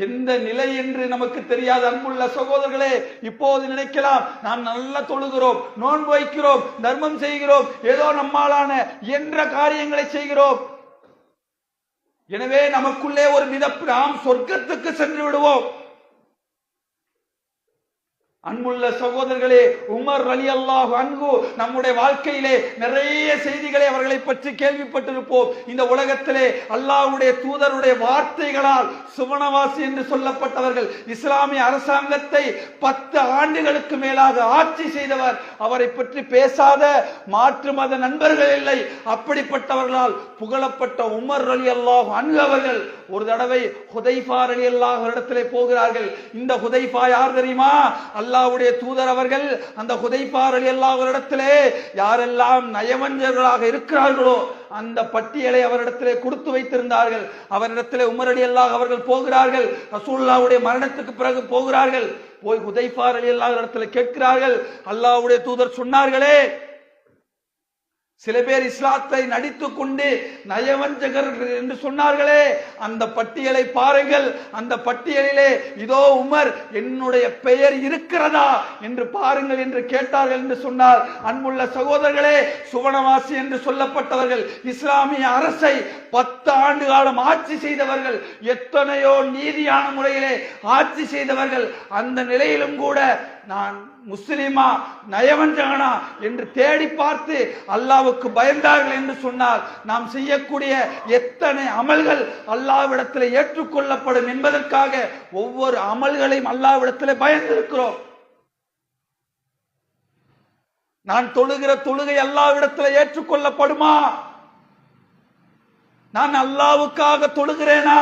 எந்த நிலை என்று நமக்கு தெரியாத அன்புள்ள சகோதரர்களே, இப்போது நினைக்கலாம் நாம் நல்லா தொழுகிறோம், நோன்பு வைக்கிறோம், தர்மம் செய்கிறோம், ஏதோ நம்மாலான என்ற காரியங்களை செய்கிறோம். எனவே நமக்குள்ளே ஒரு மிதப்பு, நாம் சொர்க்கத்துக்கு சென்று விடுவோம். அன்புள்ள சகோதரர்களே, உமர் ரலியல்லாஹு அன்ஹு நம்முடைய வாழ்க்கையிலே நிறைய செய்திகளை அவர்களை பற்றி கேள்விப்பட்டிருப்போம். இந்த உலகத்திலே அல்லாஹ்வுடைய தூதருடைய வார்த்தைகளால் சுவனவாசி என்று சொல்லப்பட்டவர்கள், இஸ்லாமிய அரசாங்கத்தை 10 ஆண்டுகளுக்கு மேலாக ஆட்சி செய்தவர். அவரை பற்றி பேசாத மாற்று மத நண்பர்கள் இல்லை. அப்படிப்பட்டவர்களால் புகழப்பட்ட உமர் ரலியல்லாஹு அன்ஹு அவர்கள் ஒரு தடவை ஹுதைஃபா ரலியல்லாஹு இடத்திலே போகிறார்கள். இந்த ஹுதைஃபா யார் தெரியுமா? அல்லாஹ்வுடைய தூதர் அவர்கள் அந்த ஹுதைஃபா ரலியல்லாஹு இடத்திலே யாரெல்லாம் நயவஞ்சகர்களாக இருக்கிறார்களோ அந்த பட்டியலை அவரிடத்திலே கொடுத்து வைத்திருந்தார்கள். அவரிடத்திலே உமர் ரலியல்லாஹு அவர்கள் போகிறார்கள். ரசூலுல்லாஹ்வுடைய மரணத்துக்கு பிறகு போகிறார்கள். போய் ஹுதைஃபா ரலியல்லாஹு இடத்திலே கேட்கிறார்கள், அல்லாஹ்வுடைய தூதர் சொன்னார்களே, சில பேர் இஸ்லாத்தை நடித்துக் கொண்டு நயவஞ்சகர் என்று சொன்னார்களே, அந்த பட்டியலை பாருங்கள். அந்த பட்டியலிலே இதோ உமர் என்னுடைய பெயர் இருக்கிறதா என்று பாருங்கள் என்று கேட்டார்கள் என்று சொன்னார். அன்புள்ள சகோதரர்களே, சுவனவாசி என்று சொல்லப்பட்டவர்கள், இஸ்லாமிய அரசை 10 ஆண்டு காலம் ஆட்சி செய்தவர்கள், எத்தனையோ நீதியான முறையிலே ஆட்சி செய்தவர்கள். அந்த நிலையிலும் கூட நான் முஸ்லிமா நயவஞ்சகனா என்று தேடி பார்த்து அல்லாஹ்வுக்கு பயந்தார்கள் என்று சொன்னால் நாம் செய்யக்கூடிய எத்தனை அமல்கள் அல்லாஹ்விடத்தில் ஏற்றுக்கொள்ளப்படும் என்பதற்காக ஒவ்வொரு அமல்களையும் அல்லாஹ்விடத்தில் பயந்திருக்கிறோம். நான் தொழுகிற தொழுகை அல்லாஹ்விடத்தில் ஏற்றுக்கொள்ளப்படுமா? நான் அல்லாஹ்வுக்காக தொழுகிறேனா?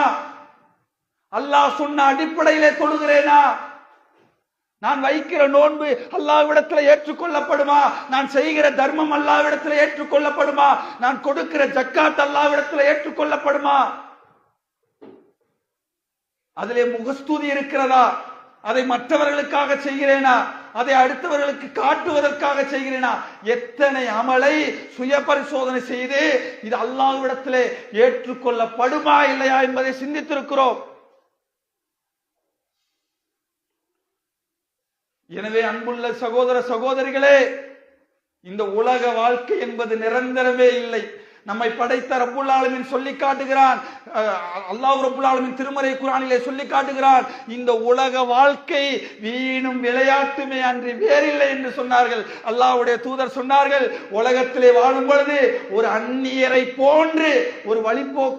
அல்லாஹ் சொன்ன அடிப்படையிலே தொழுகிறேனா? நான் வைக்கிற நோன்பு அல்லாஹ்விடத்தில் ஏற்றுக்கொள்ளப்படுமா? நான் செய்கிற தர்மம் அல்லாஹ்விடத்தில் ஏற்றுக்கொள்ளப்படுமா? நான் கொடுக்கிற ஜக்காத் அல்லாஹ்விடத்தில் ஏற்றுக்கொள்ளப்படுமா? அதிலே முகஸ்துதி இருக்கிறதா? அதை மற்றவர்களுக்காக செய்கிறேனா? அதை அடுத்தவர்களுக்கு காட்டுவதற்காக செய்கிறேனா? எத்தனை அமலை சுய பரிசோதனை செய்து இது அல்லாஹ்விடத்தில் ஏற்றுக்கொள்ளப்படுமா இல்லையா என்பதை சிந்தித்திருக்கிறோம். எனவே அன்புள்ள சகோதர சகோதரிகளே, இந்த உலக வாழ்க்கை என்பது நிரந்தரமே இல்லை. நம்மை படைத்த ரப்புல் ஆலமீன் சொல்லி காட்டுகிறான், அல்லாஹ் ரப்புல் ஆலமீன் திருமறை குர்ஆனிலே சொல்லி காட்டுகிறான், இந்த உலக வாழ்க்கை வீணும் விளையாட்டுமே அன்றி வேறில்லை என்று சொன்னார்கள். அல்லாஹ்வுடைய தூதர் சொன்னார்கள், உலகத்திலே வாழும் பொழுது ஒரு அந்நியரை போன்று ஒரு வழிபோக்கு